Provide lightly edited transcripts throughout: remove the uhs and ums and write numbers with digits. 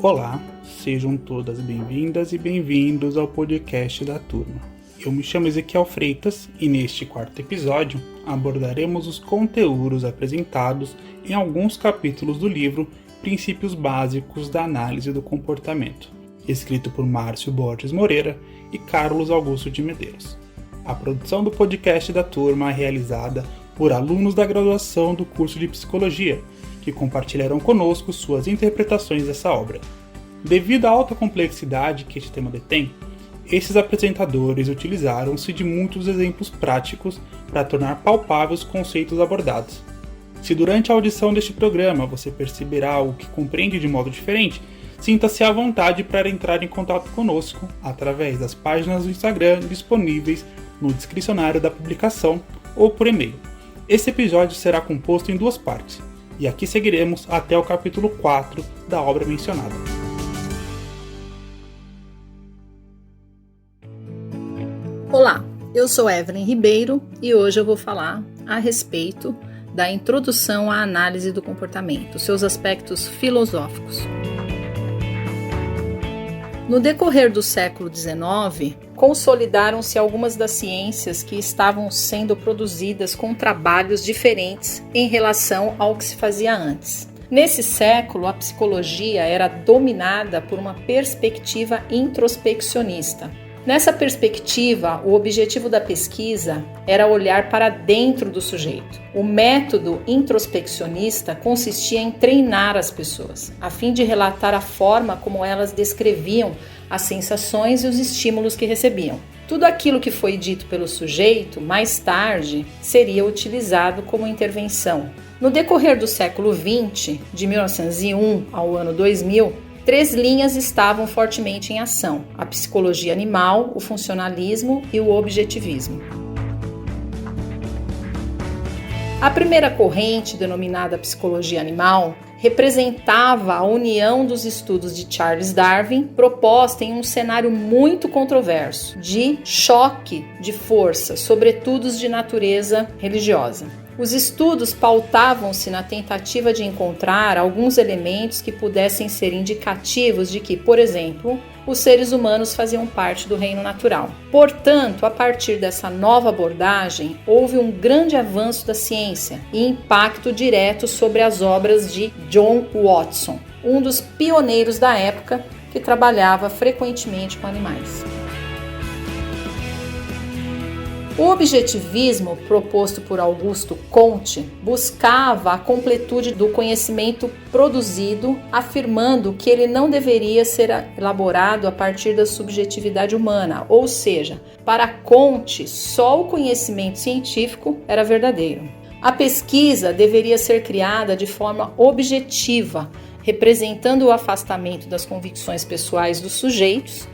Olá, sejam todas bem-vindas e bem-vindos ao podcast da turma. Eu me chamo Ezequiel Freitas e neste quarto episódio abordaremos os conteúdos apresentados em alguns capítulos do livro Princípios Básicos da Análise do Comportamento, escrito por Márcio Borges Moreira e Carlos Augusto de Medeiros. A produção do podcast da turma é realizada por alunos da graduação do curso de Psicologia, que compartilharão conosco suas interpretações dessa obra. Devido à alta complexidade que este tema detém, esses apresentadores utilizaram-se de muitos exemplos práticos para tornar palpáveis os conceitos abordados. Se durante a audição deste programa você perceberá algo que compreende de modo diferente, sinta-se à vontade para entrar em contato conosco através das páginas do Instagram disponíveis no descricionário da publicação ou por e-mail. Esse episódio será composto em duas partes, e aqui seguiremos até o capítulo 4 da obra mencionada. Olá, eu sou Evelyn Ribeiro e hoje eu vou falar a respeito da introdução à análise do comportamento, seus aspectos filosóficos. No decorrer do século XIX, consolidaram-se algumas das ciências que estavam sendo produzidas com trabalhos diferentes em relação ao que se fazia antes. Nesse século, a psicologia era dominada por uma perspectiva introspeccionista. Nessa perspectiva, o objetivo da pesquisa era olhar para dentro do sujeito. O método introspeccionista consistia em treinar as pessoas, a fim de relatar a forma como elas descreviam as sensações e os estímulos que recebiam. Tudo aquilo que foi dito pelo sujeito, mais tarde, seria utilizado como intervenção. No decorrer do século XX, de 1901 ao ano 2000, 3 linhas estavam fortemente em ação: a psicologia animal, o funcionalismo e o objetivismo. A primeira corrente, denominada psicologia animal, representava a união dos estudos de Charles Darwin, proposta em um cenário muito controverso, de choque de forças, sobretudo os de natureza religiosa. Os estudos pautavam-se na tentativa de encontrar alguns elementos que pudessem ser indicativos de que, por exemplo, os seres humanos faziam parte do reino natural. Portanto, a partir dessa nova abordagem, houve um grande avanço da ciência e impacto direto sobre as obras de John Watson, um dos pioneiros da época que trabalhava frequentemente com animais. O objetivismo, proposto por Augusto Comte, buscava a completude do conhecimento produzido, afirmando que ele não deveria ser elaborado a partir da subjetividade humana, ou seja, para Comte, só o conhecimento científico era verdadeiro. A pesquisa deveria ser criada de forma objetiva, representando o afastamento das convicções pessoais dos sujeitos.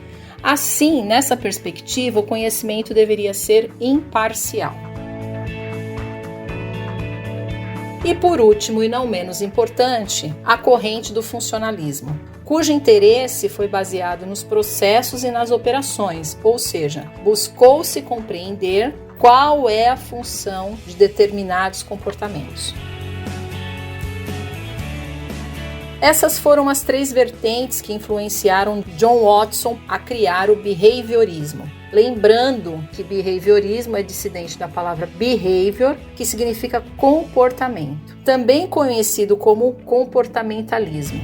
Assim, nessa perspectiva, o conhecimento deveria ser imparcial. E por último, e não menos importante, a corrente do funcionalismo, cujo interesse foi baseado nos processos e nas operações, ou seja, buscou-se compreender qual é a função de determinados comportamentos. Essas foram as 3 vertentes que influenciaram John Watson a criar o behaviorismo. Lembrando que behaviorismo é dissidente da palavra behavior, que significa comportamento, também conhecido como comportamentalismo.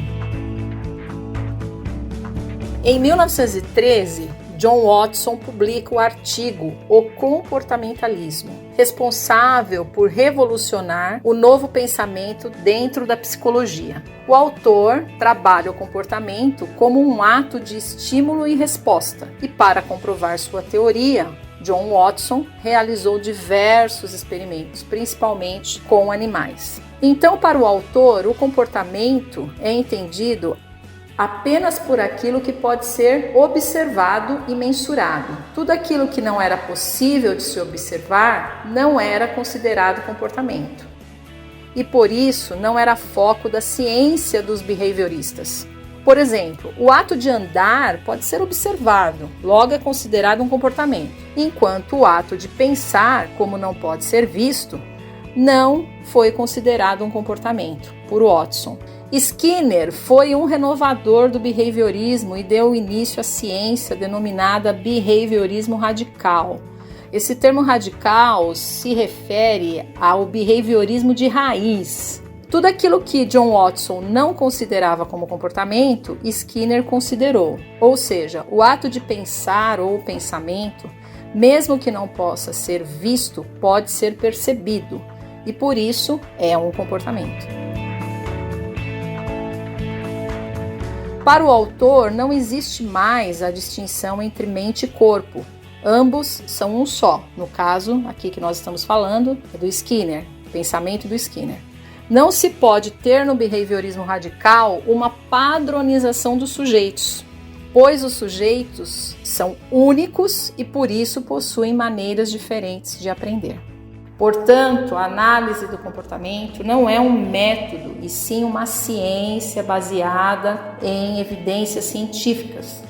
Em 1913, John Watson publica o artigo O Comportamentalismo, responsável por revolucionar o novo pensamento dentro da psicologia. O autor trabalha o comportamento como um ato de estímulo e resposta, e para comprovar sua teoria, John Watson realizou diversos experimentos, principalmente com animais. Então, para o autor, o comportamento é entendido apenas por aquilo que pode ser observado e mensurado. Tudo aquilo que não era possível de se observar não era considerado comportamento. E por isso não era foco da ciência dos behavioristas. Por exemplo, o ato de andar pode ser observado, logo é considerado um comportamento, enquanto o ato de pensar, como não pode ser visto, não foi considerado um comportamento por Watson. Skinner foi um renovador do behaviorismo e deu início à ciência denominada behaviorismo radical. Esse termo radical se refere ao behaviorismo de raiz. Tudo aquilo que John Watson não considerava como comportamento, Skinner considerou. Ou seja, o ato de pensar ou o pensamento, mesmo que não possa ser visto, pode ser percebido e por isso é um comportamento. Para o autor, não existe mais a distinção entre mente e corpo. Ambos são um só. No caso, aqui que nós estamos falando, é do Skinner, pensamento do Skinner. Não se pode ter no behaviorismo radical uma padronização dos sujeitos, pois os sujeitos são únicos e por isso possuem maneiras diferentes de aprender. Portanto, a análise do comportamento não é um método, e sim uma ciência baseada em evidências científicas,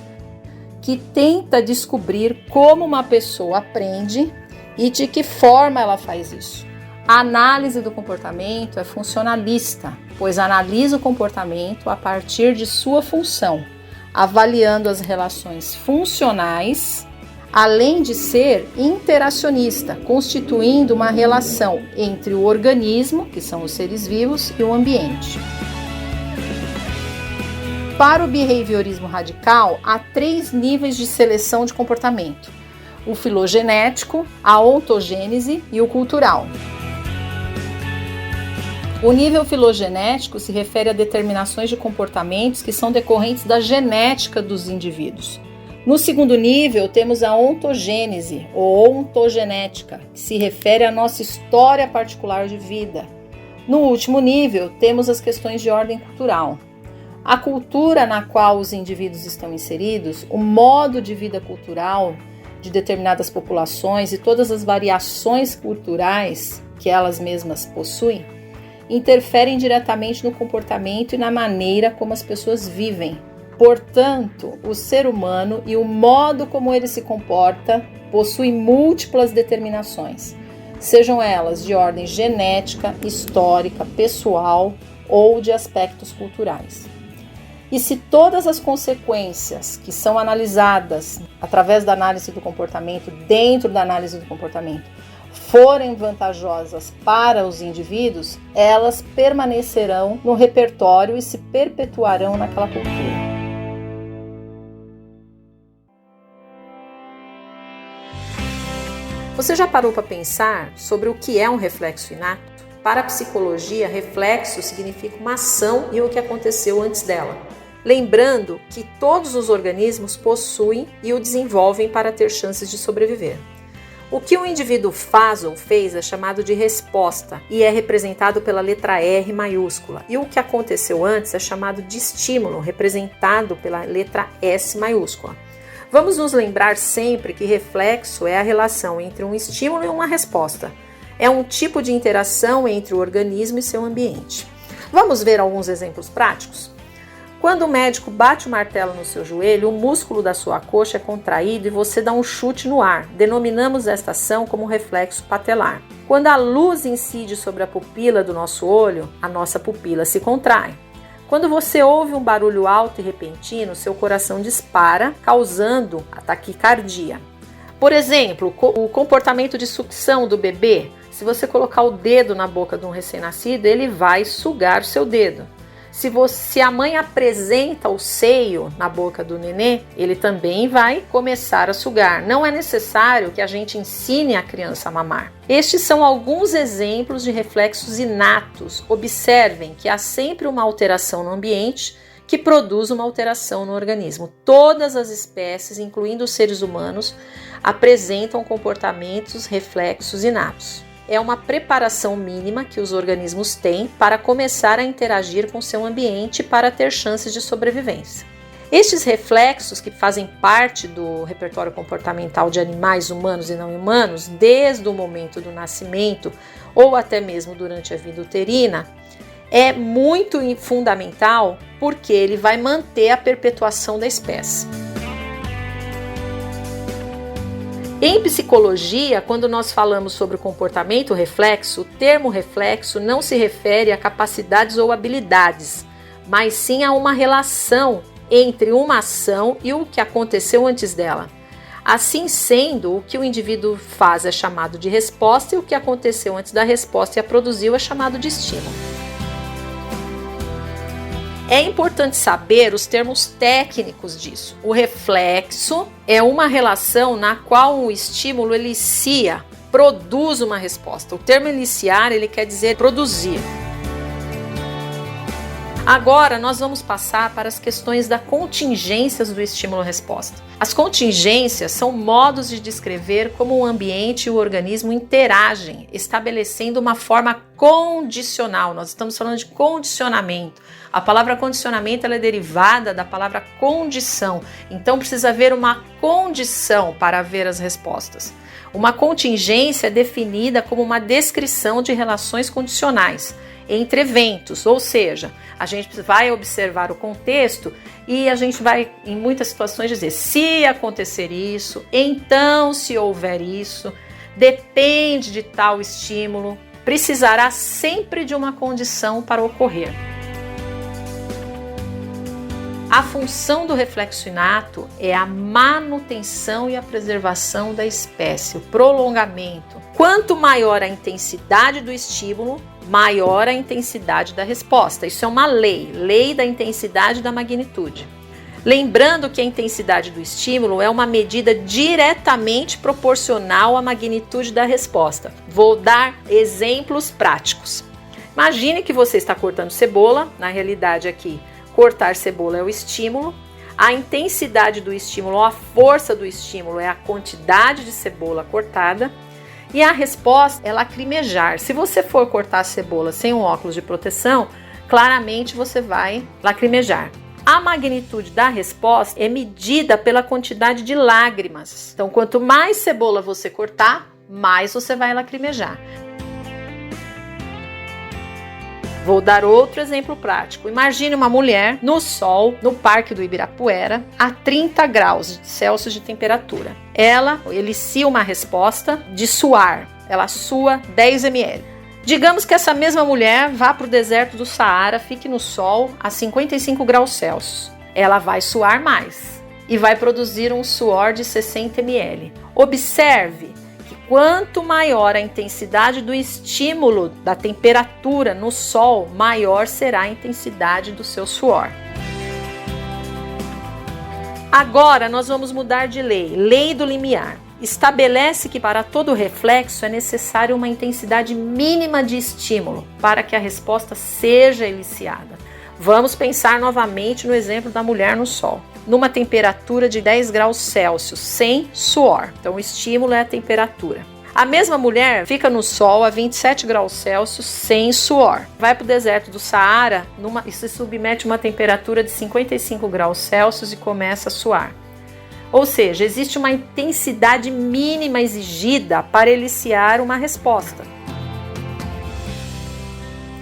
que tenta descobrir como uma pessoa aprende e de que forma ela faz isso. A análise do comportamento é funcionalista, pois analisa o comportamento a partir de sua função, avaliando as relações funcionais, além de ser interacionista, constituindo uma relação entre o organismo, que são os seres vivos, e o ambiente. Para o behaviorismo radical, há 3 níveis de seleção de comportamento: o filogenético, a ontogênese e o cultural. O nível filogenético se refere a determinações de comportamentos que são decorrentes da genética dos indivíduos. No segundo nível, temos a ontogênese, ou ontogenética, que se refere à nossa história particular de vida. No último nível, temos as questões de ordem cultural. A cultura na qual os indivíduos estão inseridos, o modo de vida cultural de determinadas populações e todas as variações culturais que elas mesmas possuem, interferem diretamente no comportamento e na maneira como as pessoas vivem. Portanto, o ser humano e o modo como ele se comporta possui múltiplas determinações, sejam elas de ordem genética, histórica, pessoal ou de aspectos culturais. E se todas as consequências que são analisadas através da análise do comportamento, dentro da análise do comportamento, forem vantajosas para os indivíduos, elas permanecerão no repertório e se perpetuarão naquela cultura. Você já parou para pensar sobre o que é um reflexo inato? Para a psicologia, reflexo significa uma ação e o que aconteceu antes dela. Lembrando que todos os organismos possuem e o desenvolvem para ter chances de sobreviver. O que um indivíduo faz ou fez é chamado de resposta e é representado pela letra R maiúscula. E o que aconteceu antes é chamado de estímulo, representado pela letra S maiúscula. Vamos nos lembrar sempre que reflexo é a relação entre um estímulo e uma resposta. É um tipo de interação entre o organismo e seu ambiente. Vamos ver alguns exemplos práticos? Quando o médico bate o martelo no seu joelho, o músculo da sua coxa é contraído e você dá um chute no ar. Denominamos esta ação como reflexo patelar. Quando a luz incide sobre a pupila do nosso olho, a nossa pupila se contrai. Quando você ouve um barulho alto e repentino, seu coração dispara, causando a taquicardia. Por exemplo, o comportamento de sucção do bebê. Se você colocar o dedo na boca de um recém-nascido, ele vai sugar o seu dedo. Se a mãe apresenta o seio na boca do nenê, ele também vai começar a sugar. Não é necessário que a gente ensine a criança a mamar. Estes são alguns exemplos de reflexos inatos. Observem que há sempre uma alteração no ambiente que produz uma alteração no organismo. Todas as espécies, incluindo os seres humanos, apresentam comportamentos reflexos inatos. É uma preparação mínima que os organismos têm para começar a interagir com seu ambiente para ter chances de sobrevivência. Estes reflexos, que fazem parte do repertório comportamental de animais humanos e não humanos, desde o momento do nascimento ou até mesmo durante a vida uterina, é muito fundamental porque ele vai manter a perpetuação da espécie. Em psicologia, quando nós falamos sobre o comportamento reflexo, o termo reflexo não se refere a capacidades ou habilidades, mas sim há uma relação entre uma ação e o que aconteceu antes dela. Assim sendo, o que o indivíduo faz é chamado de resposta e o que aconteceu antes da resposta e a produziu é chamado de estímulo. É importante saber os termos técnicos disso. O reflexo é uma relação na qual o estímulo elicia, produz uma resposta. O termo eliciar, ele quer dizer produzir. Agora nós vamos passar para as questões das contingências do estímulo-resposta. As contingências são modos de descrever como o ambiente e o organismo interagem, estabelecendo uma forma condicional. Nós estamos falando de condicionamento. A palavra condicionamento ela é derivada da palavra condição. Então precisa haver uma condição para haver as respostas. Uma contingência é definida como uma descrição de relações condicionais entre eventos, ou seja, a gente vai observar o contexto e a gente vai, em muitas situações, dizer se acontecer isso, então se houver isso, depende de tal estímulo, precisará sempre de uma condição para ocorrer. A função do reflexo inato é a manutenção e a preservação da espécie, o prolongamento. Quanto maior a intensidade do estímulo, maior a intensidade da resposta. Isso é uma lei da intensidade e da magnitude. Lembrando que a intensidade do estímulo é uma medida diretamente proporcional à magnitude da resposta. Vou dar exemplos práticos. Imagine que você está cortando cebola, na realidade aqui, cortar cebola é o estímulo, a intensidade do estímulo, a força do estímulo é a quantidade de cebola cortada e a resposta é lacrimejar. Se você for cortar a cebola sem um óculos de proteção, claramente você vai lacrimejar. A magnitude da resposta é medida pela quantidade de lágrimas. Então, quanto mais cebola você cortar, mais você vai lacrimejar. Vou dar outro exemplo prático. Imagine uma mulher no sol, no Parque do Ibirapuera, a 30 graus Celsius de temperatura. Ela elicia uma resposta de suar. Ela sua 10 ml. Digamos que essa mesma mulher vá para o deserto do Saara, fique no sol a 55 graus Celsius. Ela vai suar mais e vai produzir um suor de 60 ml. Observe que quanto maior a intensidade do estímulo da temperatura no sol, maior será a intensidade do seu suor. Agora nós vamos mudar de lei. Lei do limiar. Estabelece que para todo reflexo é necessário uma intensidade mínima de estímulo para que a resposta seja eliciada. Vamos pensar novamente no exemplo da mulher no sol, numa temperatura de 10 graus Celsius, sem suor. Então o estímulo é a temperatura. A mesma mulher fica no sol a 27 graus Celsius sem suor. Vai para o deserto do Saara e se submete a uma temperatura de 55 graus Celsius e começa a suar. Ou seja, existe uma intensidade mínima exigida para eliciar uma resposta.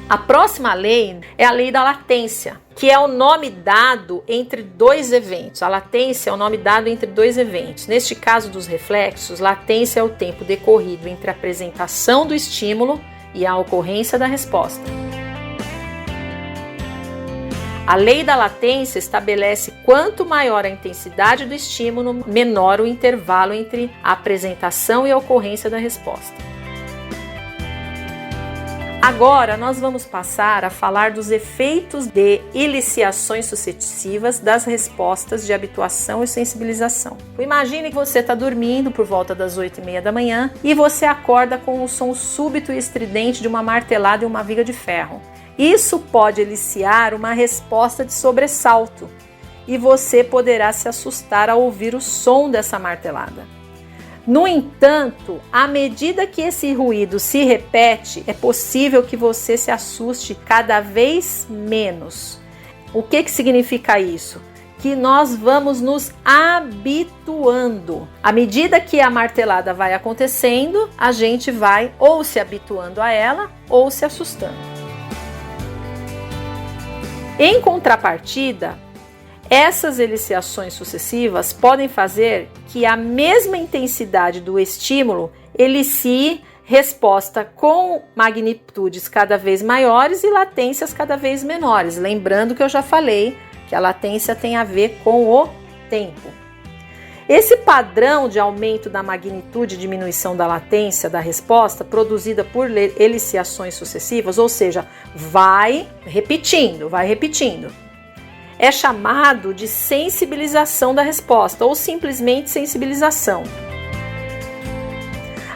A próxima lei é a lei da latência, que é o nome dado entre dois eventos. A latência é o nome dado entre dois eventos. Neste caso dos reflexos, latência é o tempo decorrido entre a apresentação do estímulo e a ocorrência da resposta. A lei da latência estabelece quanto maior a intensidade do estímulo, menor o intervalo entre a apresentação e a ocorrência da resposta. Agora nós vamos passar a falar dos efeitos de eliciações sucessivas das respostas de habituação e sensibilização. Imagine que você está dormindo por volta das 8h30 da manhã e você acorda com o som súbito e estridente de uma martelada em uma viga de ferro. Isso pode eliciar uma resposta de sobressalto e você poderá se assustar ao ouvir o som dessa martelada. No entanto, à medida que esse ruído se repete, é possível que você se assuste cada vez menos. O que significa isso? Que nós vamos nos habituando. À medida que a martelada vai acontecendo, a gente vai ou se habituando a ela ou se assustando. Em contrapartida, essas eliciações sucessivas podem fazer que a mesma intensidade do estímulo elicie resposta com magnitudes cada vez maiores e latências cada vez menores. Lembrando que eu já falei que a latência tem a ver com o tempo. Esse padrão de aumento da magnitude e diminuição da latência da resposta produzida por eliciações sucessivas, ou seja, vai repetindo, é chamado de sensibilização da resposta ou simplesmente sensibilização.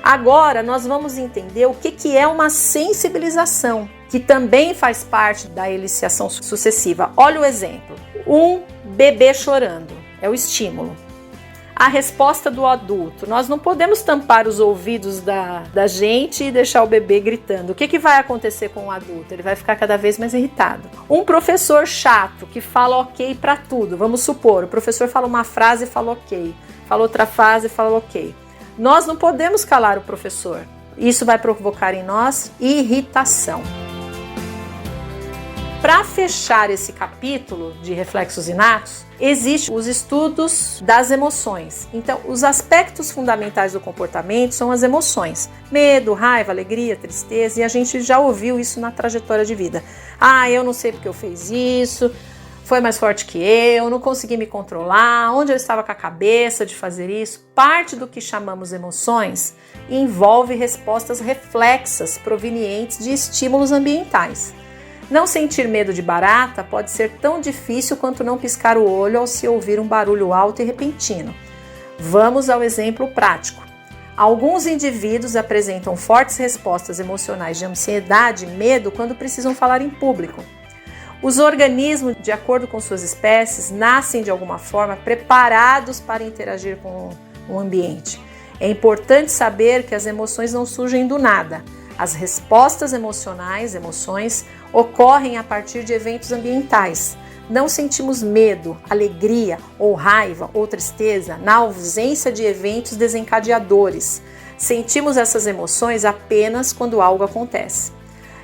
Agora nós vamos entender o que é uma sensibilização, que também faz parte da eliciação sucessiva. Olha o exemplo. Um bebê chorando é o estímulo. A resposta do adulto. Nós não podemos tampar os ouvidos da gente e deixar o bebê gritando. O que vai acontecer com o adulto? Ele vai ficar cada vez mais irritado. Um professor chato que fala ok para tudo. Vamos supor, o professor fala uma frase e fala ok. Fala outra frase e fala ok. Nós não podemos calar o professor. Isso vai provocar em nós irritação. Para fechar esse capítulo de reflexos inatos, existem os estudos das emoções. Então, os aspectos fundamentais do comportamento são as emoções. Medo, raiva, alegria, tristeza, e a gente já ouviu isso na trajetória de vida. Eu não sei porque eu fiz isso, foi mais forte que eu, não consegui me controlar, onde eu estava com a cabeça de fazer isso. Parte do que chamamos emoções envolve respostas reflexas provenientes de estímulos ambientais. Não sentir medo de barata pode ser tão difícil quanto não piscar o olho ao se ouvir um barulho alto e repentino. Vamos ao exemplo prático. Alguns indivíduos apresentam fortes respostas emocionais de ansiedade e medo quando precisam falar em público. Os organismos, de acordo com suas espécies, nascem de alguma forma preparados para interagir com o ambiente. É importante saber que as emoções não surgem do nada. As respostas emocionais, emoções, ocorrem a partir de eventos ambientais. Não sentimos medo, alegria ou raiva ou tristeza na ausência de eventos desencadeadores. Sentimos essas emoções apenas quando algo acontece.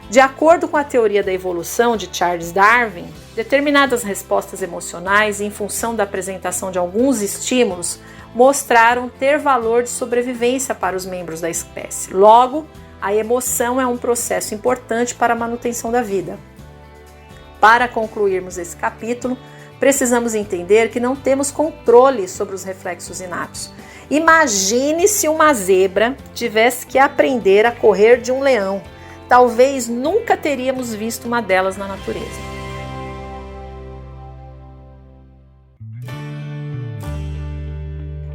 De acordo com a teoria da evolução de Charles Darwin, determinadas respostas emocionais, em função da apresentação de alguns estímulos, mostraram ter valor de sobrevivência para os membros da espécie. Logo, a emoção é um processo importante para a manutenção da vida. Para concluirmos esse capítulo, precisamos entender que não temos controle sobre os reflexos inatos. Imagine se uma zebra tivesse que aprender a correr de um leão. Talvez nunca teríamos visto uma delas na natureza.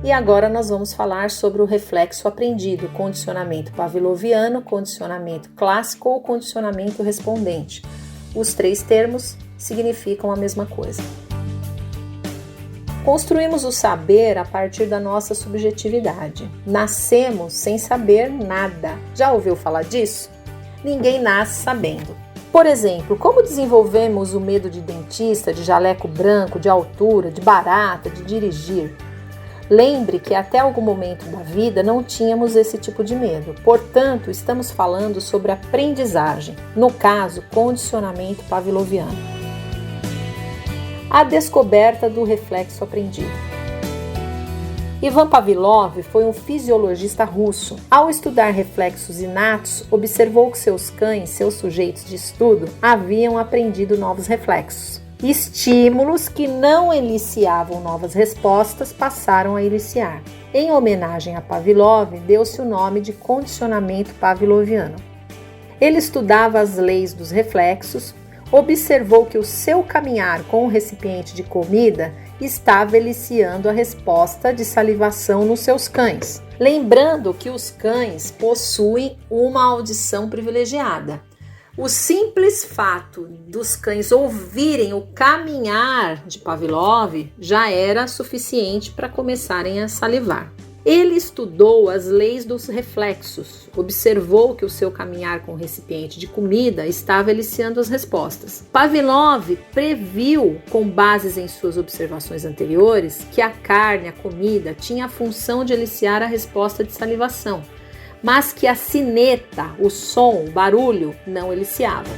E agora nós vamos falar sobre o reflexo aprendido, condicionamento pavloviano, condicionamento clássico ou condicionamento respondente. Os três termos significam a mesma coisa. Construímos o saber a partir da nossa subjetividade. Nascemos sem saber nada. Já ouviu falar disso? Ninguém nasce sabendo. Por exemplo, como desenvolvemos o medo de dentista, de jaleco branco, de altura, de barata, de dirigir? Lembre que até algum momento da vida não tínhamos esse tipo de medo. Portanto, estamos falando sobre aprendizagem, no caso, condicionamento pavloviano. A descoberta do reflexo aprendido. Ivan Pavlov foi um fisiologista russo. Ao estudar reflexos inatos, observou que seus cães, seus sujeitos de estudo, haviam aprendido novos reflexos. Estímulos que não eliciavam novas respostas passaram a eliciar. Em homenagem a Pavlov, deu-se o nome de condicionamento pavloviano. Ele estudava as leis dos reflexos, observou que o seu caminhar com o recipiente de comida estava eliciando a resposta de salivação nos seus cães. Lembrando que os cães possuem uma audição privilegiada. O simples fato dos cães ouvirem o caminhar de Pavlov já era suficiente para começarem a salivar. Ele estudou as leis dos reflexos, observou que o seu caminhar com o recipiente de comida estava eliciando as respostas. Pavlov previu, com bases em suas observações anteriores, que a carne, a comida, tinha a função de eliciar a resposta de salivação, mas que a sineta, o som, o barulho, não eliciava.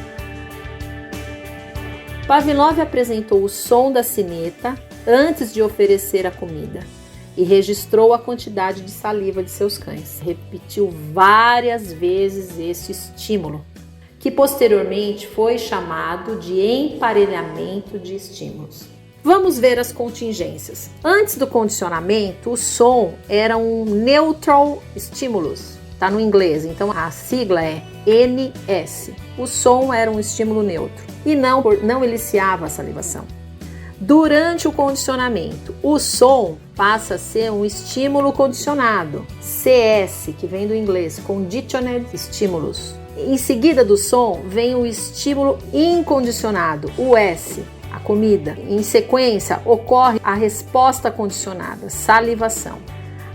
Pavlov apresentou o som da sineta antes de oferecer a comida. e registrou a quantidade de saliva de seus cães. Repetiu várias vezes esse estímulo, que posteriormente foi chamado de emparelhamento de estímulos. Vamos ver as contingências. Antes do condicionamento, o som era um neutral stimulus, tá no inglês, então a sigla é NS. O som era um estímulo neutro e não eliciava a salivação. Durante o condicionamento, o som passa a ser um estímulo condicionado, CS, que vem do inglês, Conditioned Stimulus. Em seguida do som, vem o estímulo incondicionado, o S, a comida. Em sequência, ocorre a resposta condicionada, salivação.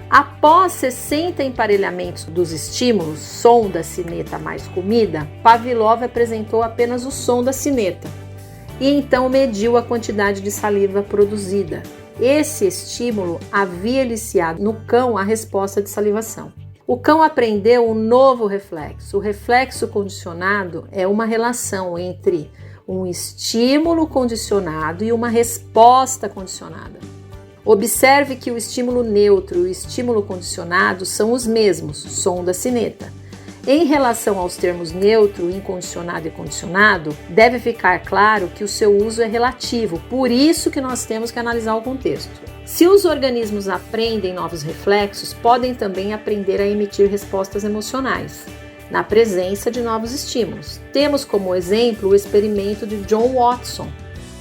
Após 60 emparelhamentos dos estímulos, som da sineta mais comida, Pavlov apresentou apenas o som da sineta e então mediu a quantidade de saliva produzida. Esse estímulo havia eliciado no cão a resposta de salivação. O cão aprendeu um novo reflexo. O reflexo condicionado é uma relação entre um estímulo condicionado e uma resposta condicionada. Observe que o estímulo neutro e o estímulo condicionado são os mesmos, som da sineta. Em relação aos termos neutro, incondicionado e condicionado, deve ficar claro que o seu uso é relativo, por isso que nós temos que analisar o contexto. Se os organismos aprendem novos reflexos, podem também aprender a emitir respostas emocionais na presença de novos estímulos. Temos como exemplo o experimento de John Watson.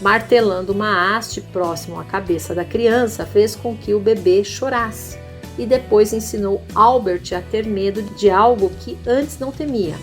Martelando uma haste próximo à cabeça da criança fez com que o bebê chorasse e depois ensinou Albert a ter medo de algo que antes não temia.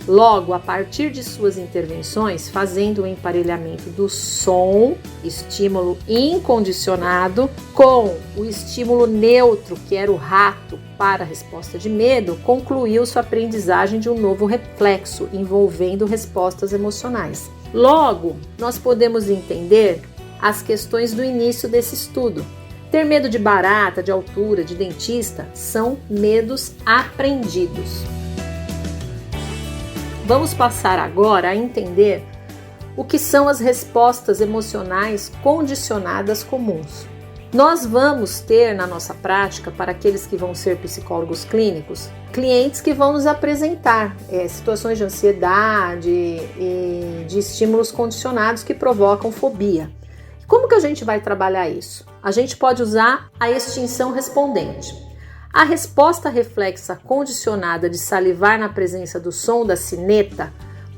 Logo, a partir de suas intervenções, fazendo o emparelhamento do som, estímulo incondicionado, com o estímulo neutro, que era o rato, para a resposta de medo, concluiu sua aprendizagem de um novo reflexo envolvendo respostas emocionais. Logo, nós podemos entender as questões do início desse estudo. Ter medo de barata, de altura, de dentista, são medos aprendidos. Vamos passar agora a entender o que são as respostas emocionais condicionadas comuns. Nós vamos ter na nossa prática, para aqueles que vão ser psicólogos clínicos, clientes que vão nos apresentar situações de ansiedade e de estímulos condicionados que provocam fobia. Como que a gente vai trabalhar isso? A gente pode usar a extinção respondente. A resposta reflexa condicionada de salivar na presença do som da sineta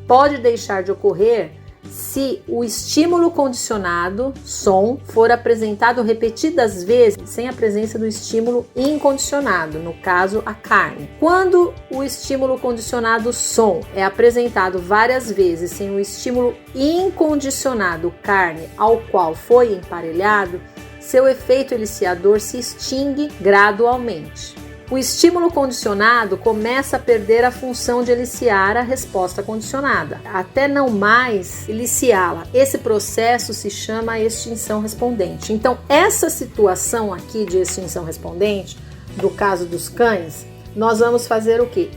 pode deixar de ocorrer se o estímulo condicionado, som, for apresentado repetidas vezes sem a presença do estímulo incondicionado, no caso a carne. Quando o estímulo condicionado, som, é apresentado várias vezes sem o estímulo incondicionado, carne, ao qual foi emparelhado, seu efeito eliciador se extingue gradualmente. O estímulo condicionado começa a perder a função de eliciar a resposta condicionada, até não mais eliciá-la. Esse processo se chama extinção respondente. Então, essa situação aqui de extinção respondente, do caso dos cães, nós vamos fazer o quê?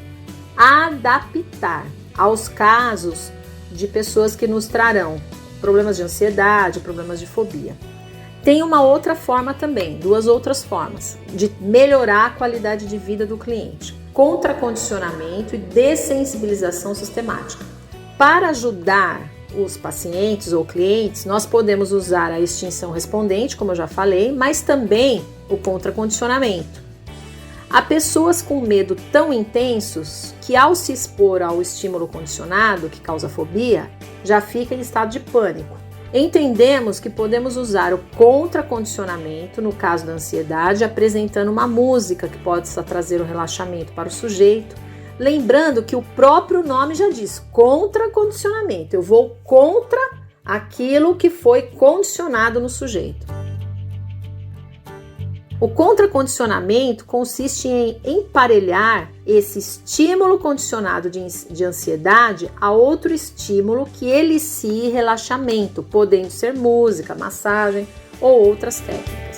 Adaptar aos casos de pessoas que nos trarão problemas de ansiedade, problemas de fobia. Tem uma outra forma também, duas outras formas de melhorar a qualidade de vida do cliente: contracondicionamento e dessensibilização sistemática. Para ajudar os pacientes ou clientes, nós podemos usar a extinção respondente, como eu já falei, mas também o contracondicionamento. Há pessoas com medo tão intensos que, ao se expor ao estímulo condicionado, que causa fobia, já fica em estado de pânico. Entendemos que podemos usar o contracondicionamento, no caso da ansiedade, apresentando uma música que possa trazer o relaxamento para o sujeito, lembrando que o próprio nome já diz, contracondicionamento. Eu vou contra aquilo que foi condicionado no sujeito. O contracondicionamento consiste em emparelhar esse estímulo condicionado de ansiedade a outro estímulo que elicie relaxamento, podendo ser música, massagem ou outras técnicas.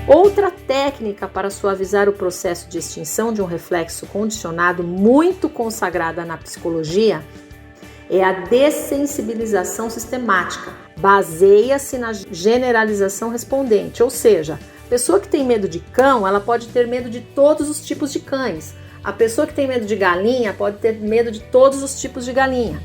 Outra técnica para suavizar o processo de extinção de um reflexo condicionado muito consagrada na psicologia é a dessensibilização sistemática. Baseia-se na generalização respondente, ou seja, a pessoa que tem medo de cão, ela pode ter medo de todos os tipos de cães. A pessoa que tem medo de galinha pode ter medo de todos os tipos de galinha.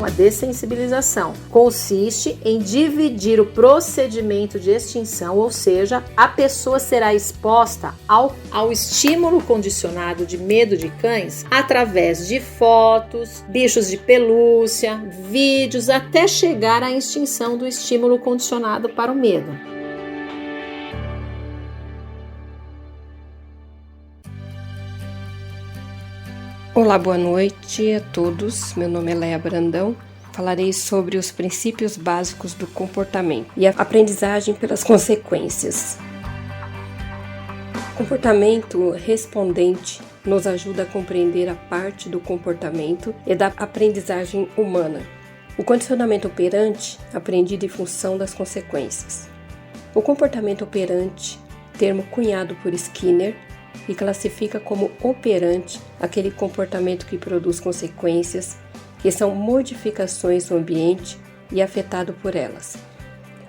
A dessensibilização consiste em dividir o procedimento de extinção, ou seja, a pessoa será exposta ao estímulo condicionado de medo de cães através de fotos, bichos de pelúcia, vídeos, até chegar à extinção do estímulo condicionado para o medo. Olá, boa noite a todos. Meu nome é Leia Brandão. Falarei sobre os princípios básicos do comportamento e a aprendizagem pelas consequências. O comportamento respondente nos ajuda a compreender a parte do comportamento e da aprendizagem humana. O condicionamento operante, aprendido em função das consequências. O comportamento operante, termo cunhado por Skinner, e classifica como operante aquele comportamento que produz consequências, que são modificações do ambiente e afetado por elas.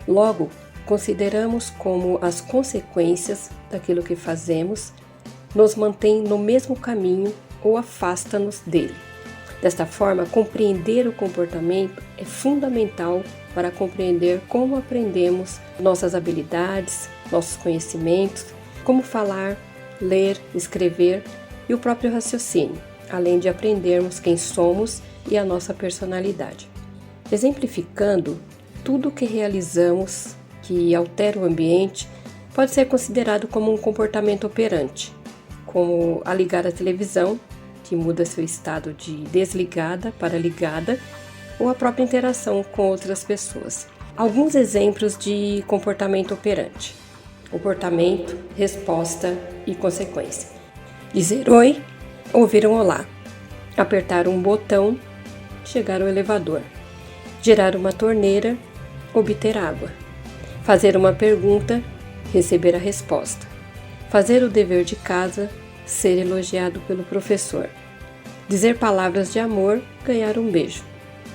Logo, consideramos como as consequências daquilo que fazemos nos mantém no mesmo caminho ou afasta-nos dele. Desta forma, compreender o comportamento é fundamental para compreender como aprendemos nossas habilidades, nossos conhecimentos, como falar, ler, escrever e o próprio raciocínio, além de aprendermos quem somos e a nossa personalidade. Exemplificando, tudo o que realizamos que altera o ambiente pode ser considerado como um comportamento operante, como a ligar a televisão, que muda seu estado de desligada para ligada, ou a própria interação com outras pessoas. Alguns exemplos de comportamento operante: comportamento, resposta e consequência. Dizer oi, ouvir um olá. Apertar um botão, chegar ao elevador. Girar uma torneira, obter água. Fazer uma pergunta, receber a resposta. Fazer o dever de casa, ser elogiado pelo professor. Dizer palavras de amor, ganhar um beijo.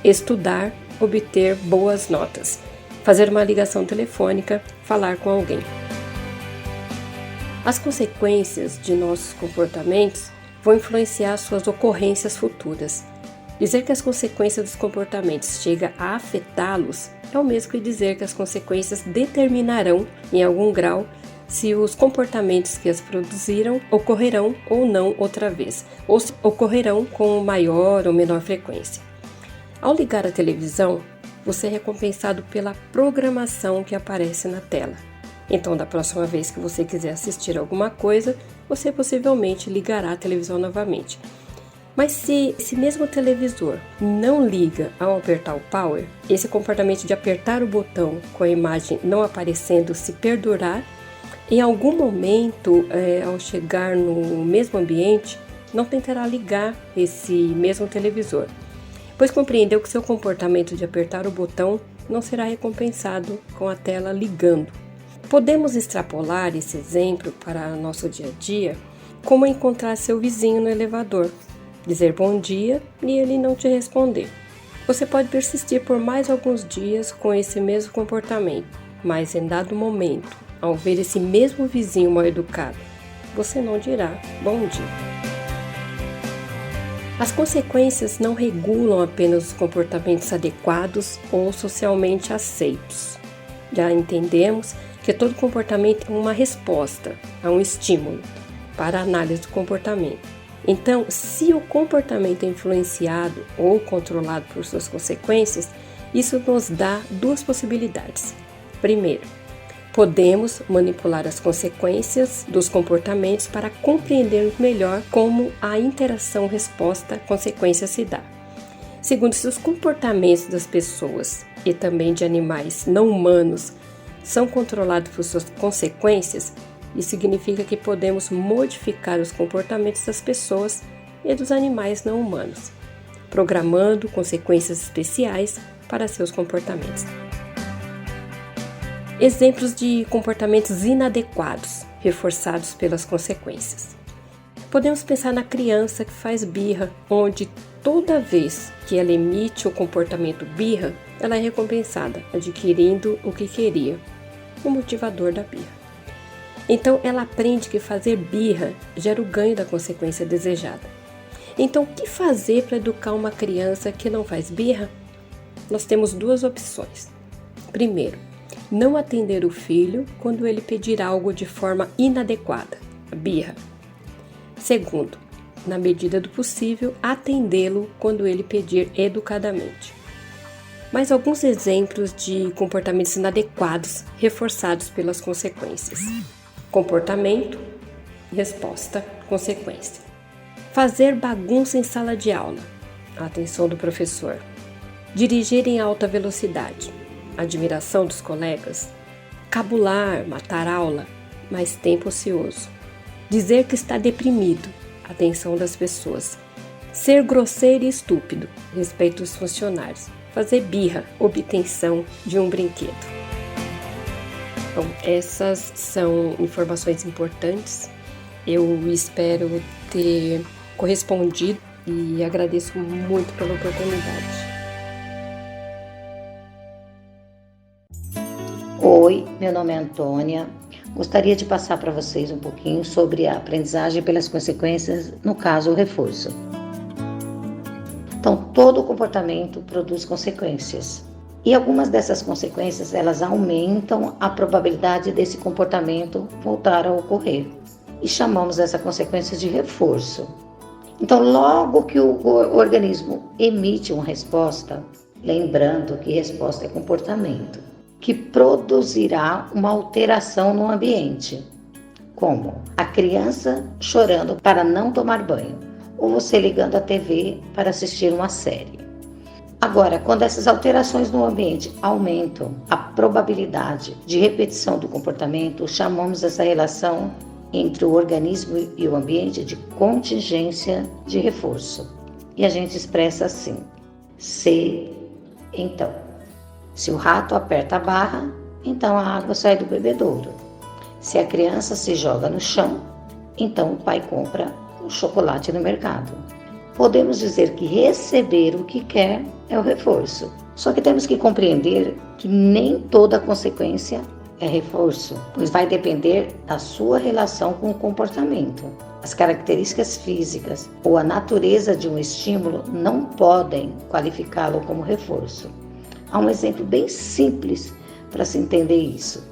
Estudar, obter boas notas. Fazer uma ligação telefônica, falar com alguém. As consequências de nossos comportamentos vão influenciar suas ocorrências futuras. Dizer que as consequências dos comportamentos chegam a afetá-los é o mesmo que dizer que as consequências determinarão, em algum grau, se os comportamentos que as produziram ocorrerão ou não outra vez, ou se ocorrerão com maior ou menor frequência. Ao ligar a televisão, você é recompensado pela programação que aparece na tela. Então, da próxima vez que você quiser assistir alguma coisa, você possivelmente ligará a televisão novamente. Mas se esse mesmo televisor não liga ao apertar o power, esse comportamento de apertar o botão com a imagem não aparecendo se perdurar, em algum momento, ao chegar no mesmo ambiente, não tentará ligar esse mesmo televisor, pois compreendeu que seu comportamento de apertar o botão não será recompensado com a tela ligando. Podemos extrapolar esse exemplo para nosso dia a dia, como encontrar seu vizinho no elevador, dizer bom dia e ele não te responder. Você pode persistir por mais alguns dias com esse mesmo comportamento, mas em dado momento, ao ver esse mesmo vizinho mal educado, você não dirá bom dia. As consequências não regulam apenas os comportamentos adequados ou socialmente aceitos. Já entendemos que todo comportamento é uma resposta a um estímulo para a análise do comportamento. Então, se o comportamento é influenciado ou controlado por suas consequências, isso nos dá duas possibilidades. Primeiro, podemos manipular as consequências dos comportamentos para compreender melhor como a interação resposta-consequência se dá. Segundo, se os comportamentos das pessoas e também de animais não humanos são controlados por suas consequências, isso significa que podemos modificar os comportamentos das pessoas e dos animais não humanos, programando consequências especiais para seus comportamentos. Exemplos de comportamentos inadequados, reforçados pelas consequências. Podemos pensar na criança que faz birra, onde toda vez que ela emite o comportamento birra, ela é recompensada, adquirindo o que queria, o motivador da birra. Então, ela aprende que fazer birra gera o ganho da consequência desejada. Então, o que fazer para educar uma criança que não faz birra? Nós temos duas opções. Primeiro, não atender o filho quando ele pedir algo de forma inadequada, birra. Segundo, na medida do possível, atendê-lo quando ele pedir educadamente. Mas alguns exemplos de comportamentos inadequados reforçados pelas consequências. Comportamento, resposta, consequência. Fazer bagunça em sala de aula, a atenção do professor. Dirigir em alta velocidade, admiração dos colegas. Cabular, matar aula, mais tempo ocioso. Dizer que está deprimido, atenção das pessoas. Ser grosseiro e estúpido, respeito dos funcionários. Fazer birra, obtenção de um brinquedo. Bom, essas são informações importantes. Eu espero ter correspondido e agradeço muito pela oportunidade. Oi, meu nome é Antônia. Gostaria de passar para vocês um pouquinho sobre a aprendizagem pelas consequências, no caso, o reforço. Então, todo comportamento produz consequências. E algumas dessas consequências, elas aumentam a probabilidade desse comportamento voltar a ocorrer. E chamamos essa consequência de reforço. Então, logo que o organismo emite uma resposta, lembrando que resposta é comportamento, que produzirá uma alteração no ambiente, como a criança chorando para não tomar banho, ou você ligando a TV para assistir uma série. Agora, quando essas alterações no ambiente aumentam a probabilidade de repetição do comportamento, chamamos essa relação entre o organismo e o ambiente de contingência de reforço. E a gente expressa assim: se, então. Se o rato aperta a barra, então a água sai do bebedouro. Se a criança se joga no chão, então o pai compra o chocolate no mercado. Podemos dizer que receber o que quer é o reforço. Só que temos que compreender que nem toda consequência é reforço, pois vai depender da sua relação com o comportamento. As características físicas ou a natureza de um estímulo não podem qualificá-lo como reforço. Há um exemplo bem simples para se entender isso.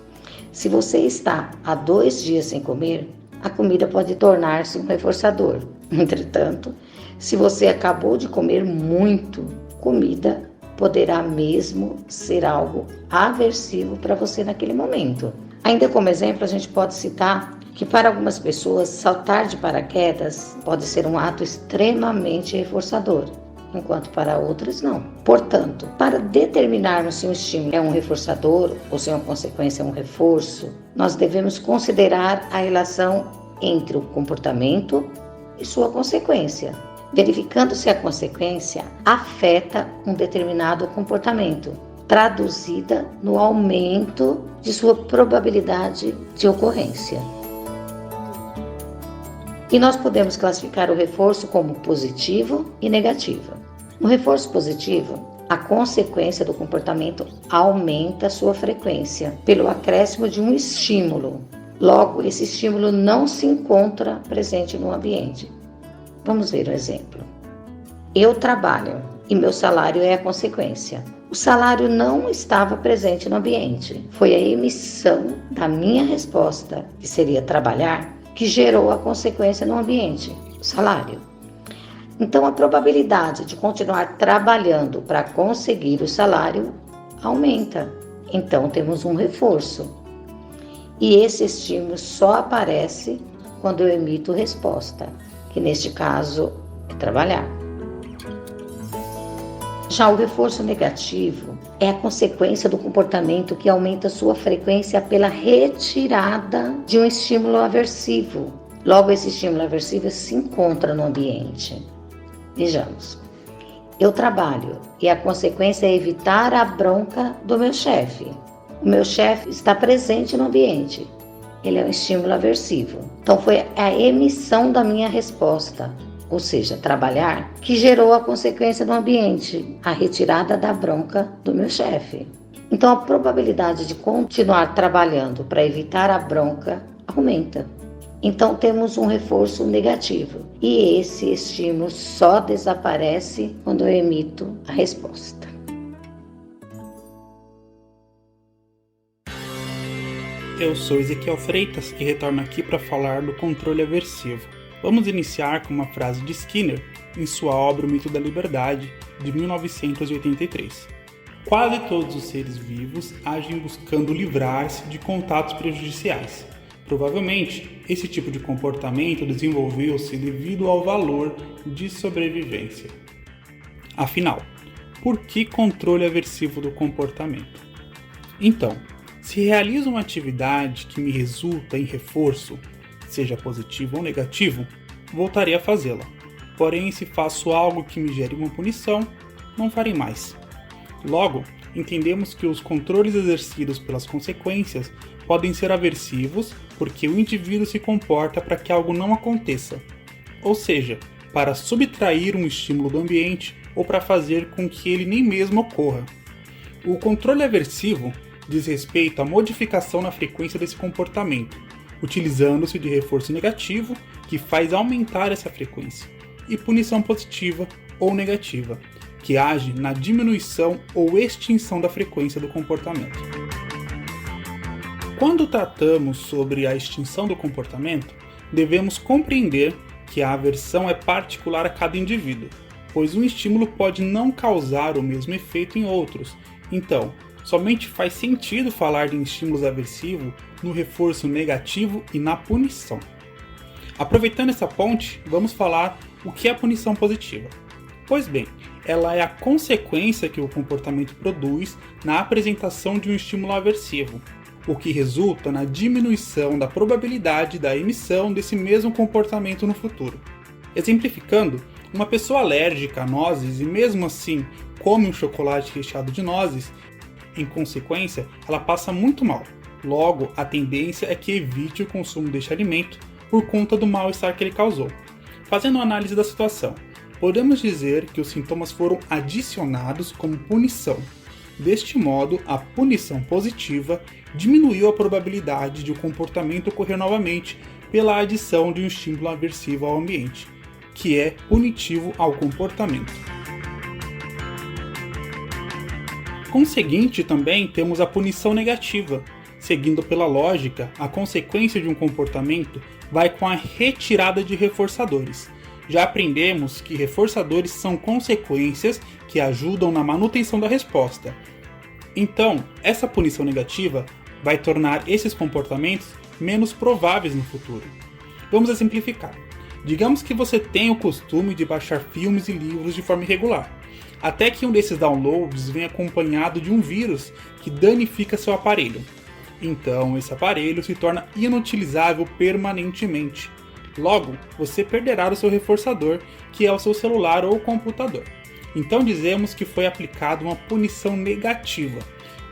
Se você está há 2 dias sem comer, a comida pode tornar-se um reforçador. Entretanto, se você acabou de comer muito, comida poderá mesmo ser algo aversivo para você naquele momento. Ainda como exemplo, a gente pode citar que para algumas pessoas, saltar de paraquedas pode ser um ato extremamente reforçador, enquanto para outras não. Portanto, para determinarmos se um estímulo é um reforçador ou se uma consequência é um reforço, nós devemos considerar a relação entre o comportamento e sua consequência, verificando se a consequência afeta um determinado comportamento, traduzida no aumento de sua probabilidade de ocorrência. E nós podemos classificar o reforço como positivo e negativo. No reforço positivo, a consequência do comportamento aumenta sua frequência pelo acréscimo de um estímulo. Logo, esse estímulo não se encontra presente no ambiente. Vamos ver um exemplo. Eu trabalho e meu salário é a consequência. O salário não estava presente no ambiente. Foi a emissão da minha resposta, que seria trabalhar, que gerou a consequência no ambiente, o salário. Então, a probabilidade de continuar trabalhando para conseguir o salário aumenta. Então, temos um reforço. E esse estímulo só aparece quando eu emito resposta, que neste caso é trabalhar. Já o reforço negativo é a consequência do comportamento que aumenta sua frequência pela retirada de um estímulo aversivo. Logo, esse estímulo aversivo se encontra no ambiente. Vejamos. Eu trabalho e a consequência é evitar a bronca do meu chefe. O meu chefe está presente no ambiente. Ele é um estímulo aversivo. Então, foi a emissão da minha resposta. ou seja, trabalhar, que gerou a consequência do ambiente, a retirada da bronca do meu chefe. Então, a probabilidade de continuar trabalhando para evitar a bronca aumenta. Então, temos um reforço negativo e esse estímulo só desaparece quando eu emito a resposta. Eu sou Ezequiel Freitas e retorno aqui para falar do controle aversivo. Vamos iniciar com uma frase de Skinner em sua obra O Mito da Liberdade, de 1983. Quase todos os seres vivos agem buscando livrar-se de contatos prejudiciais. Provavelmente, esse tipo de comportamento desenvolveu-se devido ao valor de sobrevivência. Afinal, por que controle aversivo do comportamento? Então, se realizo uma atividade que me resulta em reforço, seja positivo ou negativo, voltarei a fazê-la. Porém, se faço algo que me gere uma punição, não farei mais. Logo, entendemos que os controles exercidos pelas consequências podem ser aversivos porque o indivíduo se comporta para que algo não aconteça, ou seja, para subtrair um estímulo do ambiente ou para fazer com que ele nem mesmo ocorra. O controle aversivo diz respeito à modificação na frequência desse comportamento, utilizando-se de reforço negativo, que faz aumentar essa frequência, e punição positiva ou negativa, que age na diminuição ou extinção da frequência do comportamento. Quando tratamos sobre a extinção do comportamento, devemos compreender que a aversão é particular a cada indivíduo, pois um estímulo pode não causar o mesmo efeito em outros. Então, somente faz sentido falar de estímulos aversivos no reforço negativo e na punição. Aproveitando essa ponte, vamos falar o que é a punição positiva. Pois bem, ela é a consequência que o comportamento produz na apresentação de um estímulo aversivo, o que resulta na diminuição da probabilidade da emissão desse mesmo comportamento no futuro. Exemplificando, uma pessoa alérgica a nozes e mesmo assim come um chocolate recheado de nozes, em consequência, ela passa muito mal. Logo, a tendência é que evite o consumo deste alimento por conta do mal-estar que ele causou. Fazendo uma análise da situação, podemos dizer que os sintomas foram adicionados como punição. Deste modo, a punição positiva diminuiu a probabilidade de o comportamento ocorrer novamente pela adição de um estímulo aversivo ao ambiente, que é punitivo ao comportamento. Conseguinte, também temos a punição negativa. Seguindo pela lógica, a consequência de um comportamento vai com a retirada de reforçadores. Já aprendemos que reforçadores são consequências que ajudam na manutenção da resposta. Então, essa punição negativa vai tornar esses comportamentos menos prováveis no futuro. Vamos exemplificar. Digamos que você tem o costume de baixar filmes e livros de forma irregular, até que um desses downloads vem acompanhado de um vírus que danifica seu aparelho. Então, esse aparelho se torna inutilizável permanentemente. Logo, você perderá o seu reforçador, que é o seu celular ou computador. Então dizemos que foi aplicada uma punição negativa,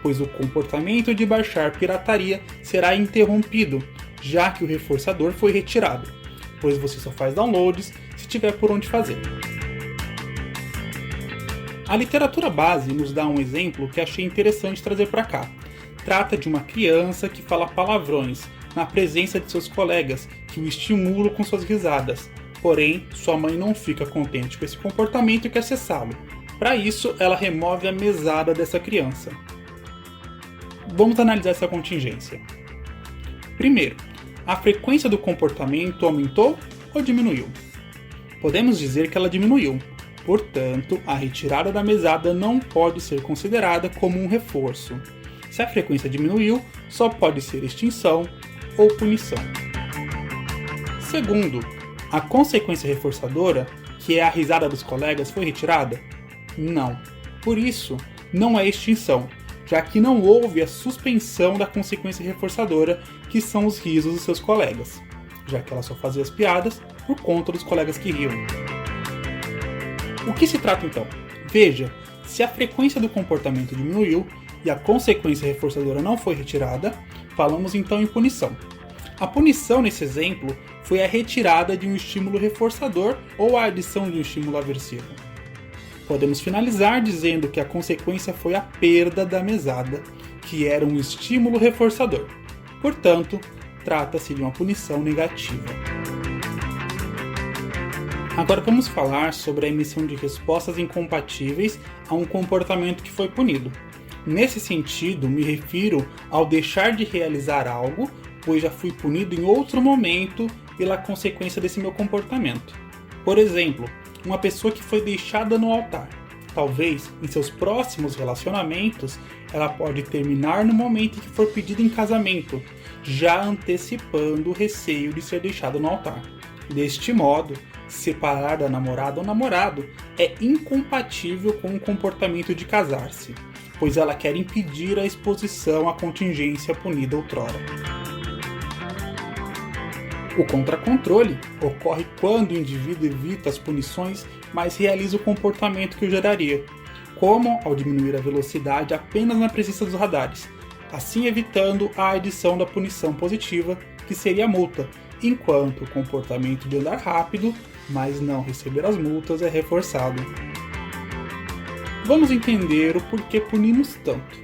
pois o comportamento de baixar pirataria será interrompido, já que o reforçador foi retirado, pois você só faz downloads se tiver por onde fazer. A literatura base nos dá um exemplo que achei interessante trazer para cá. Trata de uma criança que fala palavrões na presença de seus colegas, que o estimulam com suas risadas. Porém, sua mãe não fica contente com esse comportamento e quer cessá-lo. Para isso, ela remove a mesada dessa criança. Vamos analisar essa contingência. Primeiro, a frequência do comportamento aumentou ou diminuiu? Podemos dizer que ela diminuiu. Portanto, a retirada da mesada não pode ser considerada como um reforço. Se a frequência diminuiu, só pode ser extinção ou punição. Segundo, a consequência reforçadora, que é a risada dos colegas, foi retirada? Não. Por isso, não é extinção, já que não houve a suspensão da consequência reforçadora, que são os risos dos seus colegas, já que ela só fazia as piadas por conta dos colegas que riam. O que se trata então? Veja, se a frequência do comportamento diminuiu e a consequência reforçadora não foi retirada, falamos então em punição. A punição nesse exemplo foi a retirada de um estímulo reforçador ou a adição de um estímulo aversivo. Podemos finalizar dizendo que a consequência foi a perda da mesada, que era um estímulo reforçador. Portanto, trata-se de uma punição negativa. Agora vamos falar sobre a emissão de respostas incompatíveis a um comportamento que foi punido. Nesse sentido, me refiro ao deixar de realizar algo, pois já fui punido em outro momento pela consequência desse meu comportamento. Por exemplo, uma pessoa que foi deixada no altar. Talvez, em seus próximos relacionamentos, ela pode terminar no momento em que for pedida em casamento, já antecipando o receio de ser deixada no altar. Deste modo, separar da namorada ou namorado é incompatível com o comportamento de casar-se, pois ela quer impedir a exposição à contingência punida outrora. O contracontrole ocorre quando o indivíduo evita as punições, mas realiza o comportamento que o geraria, como ao diminuir a velocidade apenas na presença dos radares, assim evitando a adição da punição positiva, que seria a multa, enquanto o comportamento de andar rápido, mas não receber as multas, é reforçado. Vamos entender o porquê punimos tanto.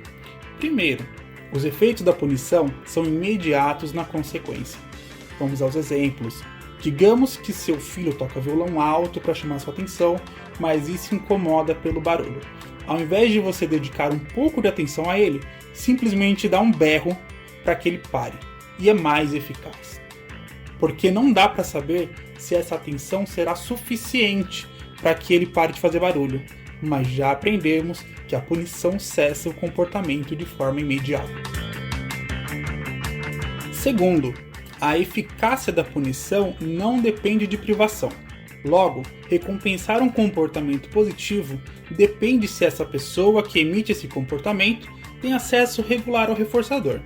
Primeiro, os efeitos da punição são imediatos na consequência. Vamos aos exemplos. Digamos que seu filho toca violão alto para chamar sua atenção, mas isso incomoda pelo barulho. Ao invés de você dedicar um pouco de atenção a ele, simplesmente dá um berro para que ele pare, e é mais eficaz. Porque não dá para saber se essa atenção será suficiente para que ele pare de fazer barulho, mas já aprendemos que a punição cessa o comportamento de forma imediata. Segundo, a eficácia da punição não depende de privação. Logo, recompensar um comportamento positivo depende se essa pessoa que emite esse comportamento tem acesso regular ao reforçador.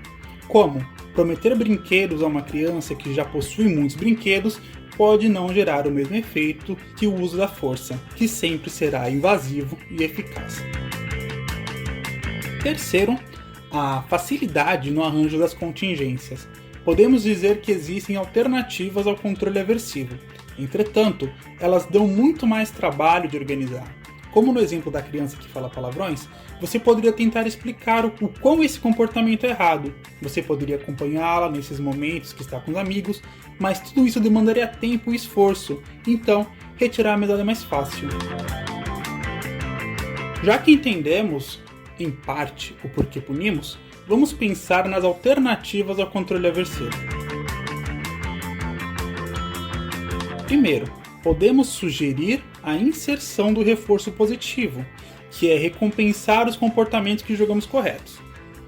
Como prometer brinquedos a uma criança que já possui muitos brinquedos pode não gerar o mesmo efeito que o uso da força, que sempre será invasivo e eficaz. Terceiro, a facilidade no arranjo das contingências. Podemos dizer que existem alternativas ao controle aversivo. Entretanto, elas dão muito mais trabalho de organizar. Como no exemplo da criança que fala palavrões, você poderia tentar explicar o quão esse comportamento é errado. Você poderia acompanhá-la nesses momentos que está com os amigos, mas tudo isso demandaria tempo e esforço, então retirar a mesada é mais fácil. Já que entendemos, em parte, o porquê punimos, vamos pensar nas alternativas ao controle aversivo. Primeiro, podemos sugerir a inserção do reforço positivo, que é recompensar os comportamentos que julgamos corretos.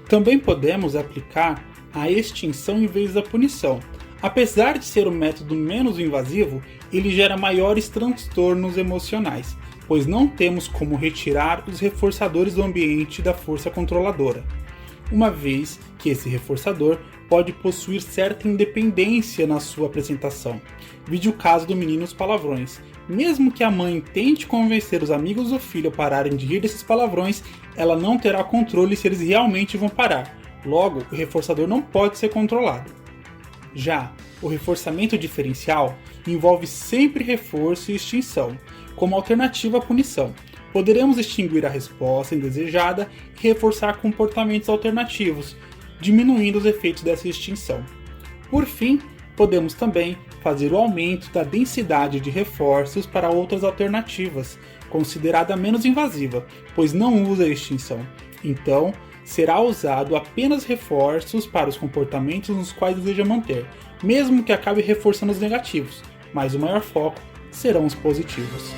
Também podemos aplicar a extinção em vez da punição. Apesar de ser o método menos invasivo, ele gera maiores transtornos emocionais, pois não temos como retirar os reforçadores do ambiente da força controladora, uma vez que esse reforçador pode possuir certa independência na sua apresentação. Vide o caso do menino dos palavrões. Mesmo que a mãe tente convencer os amigos do filho a pararem de rir desses palavrões, ela não terá controle se eles realmente vão parar. Logo, o reforçador não pode ser controlado. Já o reforçamento diferencial envolve sempre reforço e extinção, como alternativa à punição. Poderemos extinguir a resposta indesejada e reforçar comportamentos alternativos, diminuindo os efeitos dessa extinção. Por fim, podemos também fazer o aumento da densidade de reforços para outras alternativas, considerada menos invasiva, pois não usa a extinção. Então, será usado apenas reforços para os comportamentos nos quais deseja manter, mesmo que acabe reforçando os negativos, mas o maior foco serão os positivos.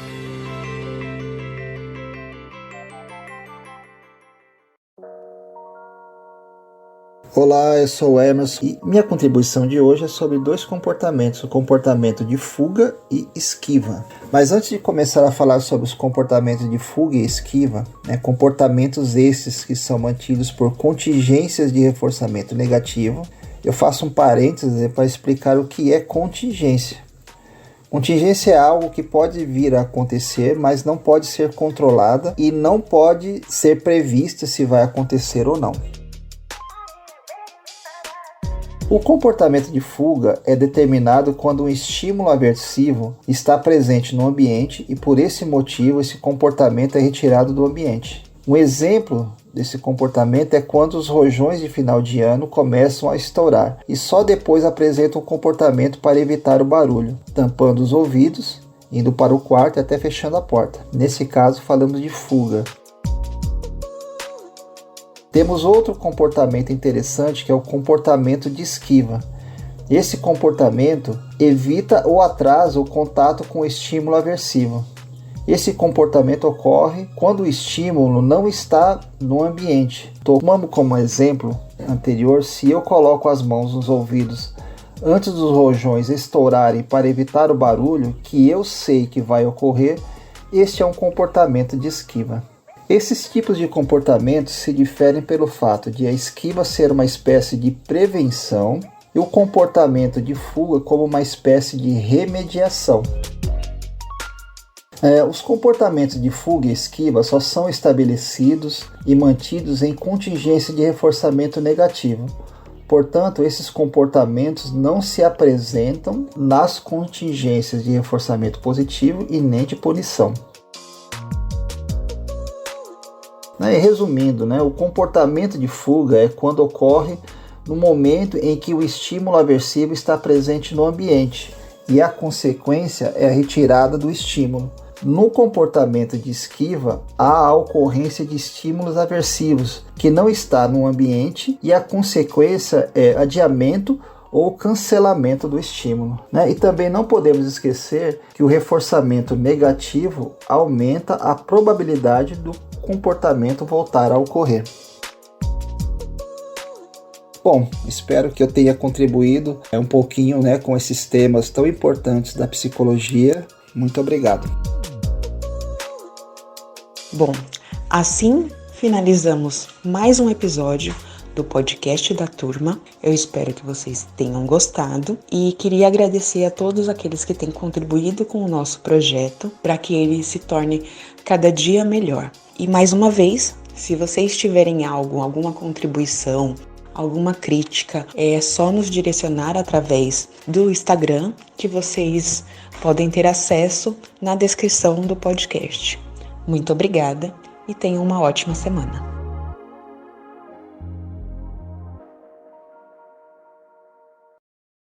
Olá, eu sou o Emerson e minha contribuição de hoje é sobre dois comportamentos, o comportamento de fuga e esquiva. Mas antes de começar a falar sobre os comportamentos de fuga e esquiva, comportamentos esses que são mantidos por contingências de reforçamento negativo, eu faço um parêntese para explicar o que é contingência. Contingência é algo que pode vir a acontecer, mas não pode ser controlada e não pode ser prevista se vai acontecer ou não. O comportamento de fuga é determinado quando um estímulo aversivo está presente no ambiente e por esse motivo esse comportamento é retirado do ambiente. Um exemplo desse comportamento é quando os rojões de final de ano começam a estourar e só depois apresentam um comportamento para evitar o barulho, tampando os ouvidos, indo para o quarto e até fechando a porta. Nesse caso, falamos de fuga. Temos outro comportamento interessante que é o comportamento de esquiva. Esse comportamento evita ou atrasa o contato com o estímulo aversivo. Esse comportamento ocorre quando o estímulo não está no ambiente. Tomando como exemplo anterior, se eu coloco as mãos nos ouvidos antes dos rojões estourarem para evitar o barulho que eu sei que vai ocorrer, este é um comportamento de esquiva. Esses tipos de comportamentos se diferem pelo fato de a esquiva ser uma espécie de prevenção e o comportamento de fuga como uma espécie de remediação. Os comportamentos de fuga e esquiva só são estabelecidos e mantidos em contingência de reforçamento negativo. Portanto, esses comportamentos não se apresentam nas contingências de reforçamento positivo e nem de punição. Resumindo, o comportamento de fuga é quando ocorre no momento em que o estímulo aversivo está presente no ambiente e a consequência é a retirada do estímulo. No comportamento de esquiva, há a ocorrência de estímulos aversivos que não está no ambiente e a consequência é adiamento ou cancelamento do estímulo. E também não podemos esquecer que o reforçamento negativo aumenta a probabilidade do comportamento voltar a ocorrer. Bom, espero que eu tenha contribuído um pouquinho com esses temas tão importantes da psicologia. Muito obrigado. Bom, assim finalizamos mais um episódio do podcast da turma. Eu espero que vocês tenham gostado e queria agradecer a todos aqueles que têm contribuído com o nosso projeto para que ele se torne cada dia melhor. E mais uma vez, se vocês tiverem alguma contribuição, alguma crítica, é só nos direcionar através do Instagram, que vocês podem ter acesso na descrição do podcast. Muito obrigada e tenham uma ótima semana.